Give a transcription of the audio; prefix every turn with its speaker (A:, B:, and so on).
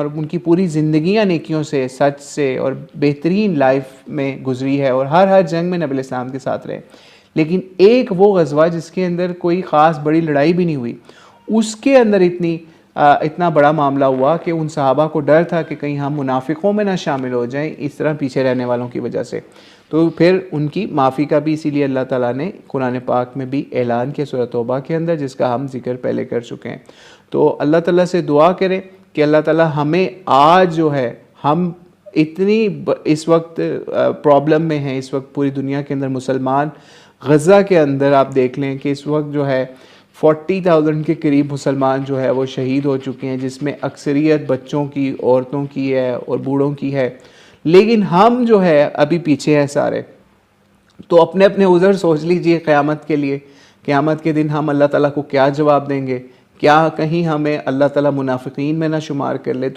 A: اور ان کی پوری زندگیاں نیکیوں سے، سچ سے اور بہترین لائف میں گزری ہے، اور ہر جنگ میں نبی علیہ السلام کے ساتھ رہے. لیکن ایک وہ غزوہ جس کے اندر کوئی خاص بڑی لڑائی بھی نہیں ہوئی، اس کے اندر اتنا بڑا معاملہ ہوا کہ ان صحابہ کو ڈر تھا کہ کہیں ہم منافقوں میں نہ شامل ہو جائیں اس طرح پیچھے رہنے والوں کی وجہ سے. تو پھر ان کی معافی کا بھی اسی لیے اللہ تعالیٰ نے قرآن پاک میں بھی اعلان کیا سورۃ توبہ کے اندر، جس کا ہم ذکر پہلے کر چکے ہیں. تو اللہ تعالیٰ سے دعا کریں کہ اللہ تعالیٰ ہمیں آج جو ہے، ہم اتنی اس وقت پرابلم میں ہیں، اس وقت پوری دنیا کے اندر مسلمان، غزہ کے اندر آپ دیکھ لیں کہ اس وقت جو ہے 40,000 کے قریب مسلمان جو ہے وہ شہید ہو چکے ہیں، جس میں اکثریت بچوں کی، عورتوں کی ہے اور بوڑھوں کی ہے. لیکن ہم جو ہے ابھی پیچھے ہیں سارے. تو اپنے اپنے عذر سوچ لیجئے قیامت کے لیے، قیامت کے دن ہم اللہ تعالیٰ کو کیا جواب دیں گے؟ کیا کہیں ہمیں اللہ تعالیٰ منافقین میں نہ شمار کر لے؟